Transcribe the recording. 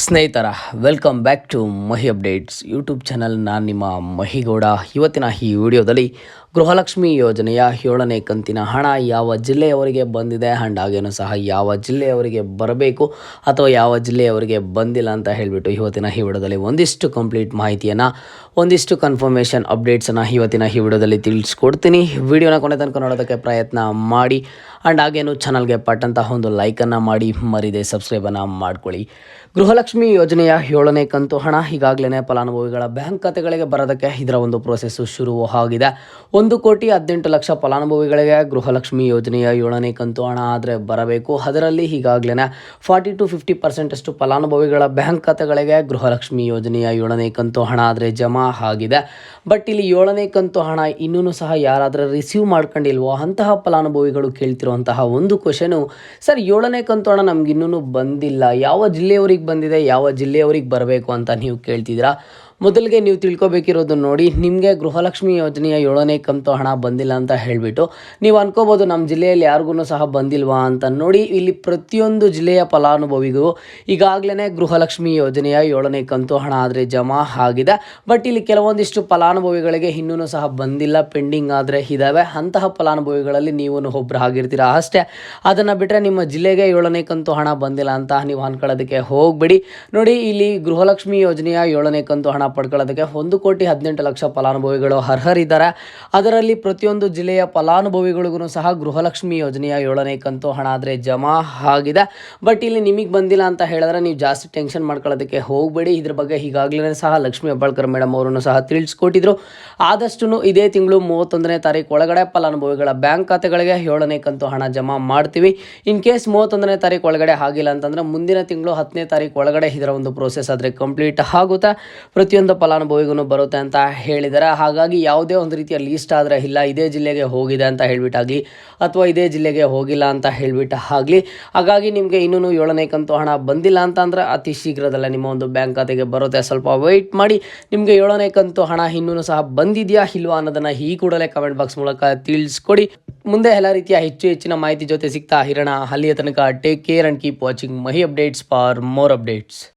ಸ್ನೇಹಿತರ welcome back to Mahi updates YouTube channel. ನಾನು ನಿಮ್ಮ ಮಹಿಗೌಡ. ಇವತ್ತಿನ ಈ ವಿಡಿಯೋದಲ್ಲಿ ಗೃಹಲಕ್ಷ್ಮಿ ಯೋಜನೆಯ 7ನೇ ಕಂತಿನ ಹಣ ಯಾವ ಜಿಲ್ಲೆಯವರಿಗೆ ಬಂದಿದೆ ಆ್ಯಂಡ್ ಹಾಗೇನೂ ಸಹ ಯಾವ ಜಿಲ್ಲೆಯವರಿಗೆ ಬರಬೇಕು ಅಥವಾ ಯಾವ ಜಿಲ್ಲೆಯವರಿಗೆ ಬಂದಿಲ್ಲ ಅಂತ ಹೇಳಿಬಿಟ್ಟು ಇವತ್ತಿನ ಈ ವಿಡಿಯೋದಲ್ಲಿ ಒಂದಿಷ್ಟು ಕಂಪ್ಲೀಟ್ ಮಾಹಿತಿಯನ್ನು, ಒಂದಿಷ್ಟು ಕನ್ಫರ್ಮೇಷನ್ ಅಪ್ಡೇಟ್ಸನ್ನು ಇವತ್ತಿನ ಈ ವಿಡಿಯೋದಲ್ಲಿ ತಿಳಿಸ್ಕೊಡ್ತೀನಿ. ವಿಡಿಯೋನ ಕೊನೆ ತನಕ ನೋಡೋದಕ್ಕೆ ಪ್ರಯತ್ನ ಮಾಡಿ ಆ್ಯಂಡ್ ಹಾಗೇನು ಚಾನಲ್ಗೆ ಪಟ್ಟಂತಹ ಒಂದು ಲೈಕನ್ನು ಮಾಡಿ ಮರಿದೆ ಸಬ್ಸ್ಕ್ರೈಬನ್ನು ಮಾಡ್ಕೊಳ್ಳಿ. ಗೃಹಲಕ್ಷ್ಮಿ ಯೋಜನೆಯ 7ನೇ ಕಂತು ಹಣ ಈಗಾಗಲೇ ಫಲಾನುಭವಿಗಳ ಬ್ಯಾಂಕ್ ಖಾತೆಗಳಿಗೆ ಬರೋದಕ್ಕೆ ಇದರ ಒಂದು ಪ್ರೋಸೆಸ್ಸು ಶುರು ಆಗಿದೆ. 1,18,00,000 ಫಲಾನುಭವಿಗಳಿಗೆ ಗೃಹಲಕ್ಷ್ಮಿ ಯೋಜನೆಯ 7ನೇ ಕಂತು ಹಣ ಆದರೆ ಬರಬೇಕು. ಅದರಲ್ಲಿ ಈಗಾಗಲೇ 40 to 50% ಅಷ್ಟು ಫಲಾನುಭವಿಗಳ ಬ್ಯಾಂಕ್ ಖಾತೆಗಳಿಗೆ ಗೃಹಲಕ್ಷ್ಮಿ ಯೋಜನೆಯ 7ನೇ ಕಂತು ಹಣ ಆದರೆ ಜಮಾ ಆಗಿದೆ. ಬಟ್ ಇಲ್ಲಿ 7ನೇ ಕಂತು ಹಣ ಇನ್ನೂ ಸಹ ಯಾರಾದರೂ ರಿಸೀವ್ ಮಾಡ್ಕೊಂಡಿಲ್ವೋ ಅಂತಹ ಫಲಾನುಭವಿಗಳು ಕೇಳ್ತಿರುವಂತಹ ಒಂದು ಕ್ವಶನು, ಸರ್ 7ನೇ ಕಂತು ಹಣ ನಮ್ಗೆ ಇನ್ನೂ ಬಂದಿಲ್ಲ, ಯಾವ ಜಿಲ್ಲೆಯವರಿಗೆ ಬಂದಿದೆ, ಯಾವ ಜಿಲ್ಲೆಯವರಿಗೆ ಬರಬೇಕು ಅಂತ ನೀವು ಕೇಳ್ತಿದ್ದೀರಾ. ಮೊದಲಿಗೆ ನೀವು ತಿಳ್ಕೊಬೇಕಿರೋದು ನೋಡಿ, ನಿಮಗೆ ಗೃಹಲಕ್ಷ್ಮಿ ಯೋಜನೆಯ 7ನೇ ಕಂತು ಹಣ ಬಂದಿಲ್ಲ ಅಂತ ಹೇಳಿಬಿಟ್ಟು ನೀವು ಅನ್ಕೋಬೋದು ನಮ್ಮ ಜಿಲ್ಲೆಯಲ್ಲಿ ಯಾರಿಗೂ ಸಹ ಬಂದಿಲ್ವಾ ಅಂತ. ನೋಡಿ, ಇಲ್ಲಿ ಪ್ರತಿಯೊಂದು ಜಿಲ್ಲೆಯ ಫಲಾನುಭವಿಗೂ ಈಗಾಗಲೇ ಗೃಹಲಕ್ಷ್ಮಿ ಯೋಜನೆಯ 7ನೇ ಕಂತು ಹಣ ಆದರೆ ಜಮಾ ಆಗಿದೆ. ಬಟ್ ಇಲ್ಲಿ ಕೆಲವೊಂದಿಷ್ಟು ಫಲಾನುಭವಿಗಳಿಗೆ ಇನ್ನೂ ಸಹ ಬಂದಿಲ್ಲ, ಪೆಂಡಿಂಗ್ ಆದರೆ ಇದ್ದಾವೆ. ಅಂತಹ ಫಲಾನುಭವಿಗಳಲ್ಲಿ ನೀವು ಒಬ್ಬರು ಆಗಿರ್ತೀರಾ ಅಷ್ಟೇ. ಅದನ್ನು ಬಿಟ್ಟರೆ ನಿಮ್ಮ ಜಿಲ್ಲೆಗೆ 7ನೇ ಕಂತು ಹಣ ಬಂದಿಲ್ಲ ಅಂತ ನೀವು ಅನ್ಕೊಳ್ಳೋದಕ್ಕೆ ಹೋಗಬೇಡಿ. ನೋಡಿ, ಇಲ್ಲಿ ಗೃಹಲಕ್ಷ್ಮಿ ಯೋಜನೆಯ 7ನೇ ಕಂತು ಹಣ ಪಡ್ಕೊಳ್ಳೋದಕ್ಕೆ 1,18,00,000 ಫಲಾನುಭವಿಗಳು ಅರ್ಹರಿದ್ದಾರೆ. ಅದರಲ್ಲಿ ಪ್ರತಿಯೊಂದು ಜಿಲ್ಲೆಯ ಫಲಾನುಭವಿಗಳಿಗೂ ಸಹ ಗೃಹಲಕ್ಷ್ಮಿ ಯೋಜನೆಯ 7ನೇ ಕಂತು ಹಣ ಆದರೆ ಜಮಾ ಆಗಿದೆ. ಬಟ್ ಇಲ್ಲಿ ನಿಮಗೆ ಬಂದಿಲ್ಲ ಅಂತ ಹೇಳಿದ್ರೆ ನೀವು ಜಾಸ್ತಿ ಟೆನ್ಷನ್ ಮಾಡ್ಕೊಳ್ಳೋದಕ್ಕೆ ಹೋಗಬೇಡಿ. ಇದ್ರ ಬಗ್ಗೆ ಈಗಾಗಲೇ ಸಹ ಲಕ್ಷ್ಮೀ ಹೆಬ್ಬಾಳ್ಕರ್ ಮೇಡಮ್ ಅವರನ್ನು ಸಹ ತಿಳಿಸ್ಕೊಟ್ಟಿದ್ರು. ಆದಷ್ಟು ಇದೇ ತಿಂಗಳು 31ನೇ ತಾರೀಕು ಒಳಗಡೆ ಫಲಾನುಭವಿಗಳ ಬ್ಯಾಂಕ್ ಖಾತೆಗಳಿಗೆ 7ನೇ ಕಂತು ಹಣ ಜಮಾ ಮಾಡ್ತೀವಿ. ಇನ್ ಕೇಸ್ 31ನೇ ತಾರೀಕು ಒಳಗಡೆ ಆಗಿಲ್ಲ ಅಂತಂದರೆ ಮುಂದಿನ ತಿಂಗಳು 10ನೇ ತಾರೀಕು ಒಳಗಡೆ ಇದರ ಒಂದು ಪ್ರೋಸೆಸ್ ಆದರೆ ಕಂಪ್ಲೀಟ್ ಆಗುತ್ತೆ. ಪ್ರತಿಯೊಂದು ಫಲಾನುಭವಿಗೂ ಬರುತ್ತೆ ಅಂತ ಹೇಳಿದ್ದಾರೆ. ಹಾಗಾಗಿ ಯಾವುದೇ ಒಂದು ರೀತಿಯ ಲೀಸ್ಟ್ ಆದರೆ ಇಲ್ಲ ಇದೇ ಜಿಲ್ಲೆಗೆ ಹೋಗಿದೆ ಅಂತ ಹೇಳ್ಬಿಟ್ಟಾಗಲಿ ಅಥವಾ ಇದೇ ಜಿಲ್ಲೆಗೆ ಹೋಗಿಲ್ಲ ಅಂತ ಹೇಳ್ಬಿಟ್ಟು ಆಗಲಿ. ಹಾಗಾಗಿ ನಿಮಗೆ ಇನ್ನೂ 7ನೇ ಕಂತು ಹಣ ಬಂದಿಲ್ಲ ಅಂತಂದರೆ ಅತಿ ಶೀಘ್ರದಲ್ಲೇ ನಿಮ್ಮ ಒಂದು ಬ್ಯಾಂಕ್ ಖಾತೆಗೆ ಬರುತ್ತೆ. ಸ್ವಲ್ಪ ವೆಯ್ಟ್ ಮಾಡಿ. ನಿಮಗೆ 7ನೇ ಕಂತು ಹಣ ಇನ್ನೂ ಸಹ ಬಂದಿದೆಯಾ ಇಲ್ವಾ ಅನ್ನೋದನ್ನು ಈ ಕೂಡಲೇ ಕಮೆಂಟ್ ಬಾಕ್ಸ್ ಮೂಲಕ ತಿಳಿಸ್ಕೊಡಿ. ಮುಂದೆ ಎಲ್ಲ ರೀತಿಯ ಹೆಚ್ಚಿನ ಮಾಹಿತಿ ಜೊತೆ ಸಿಗ್ತಾ ಇರೋಣ. ಅಲ್ಲಿಯ ತನಕ take care and keep watching Mahi updates for more updates.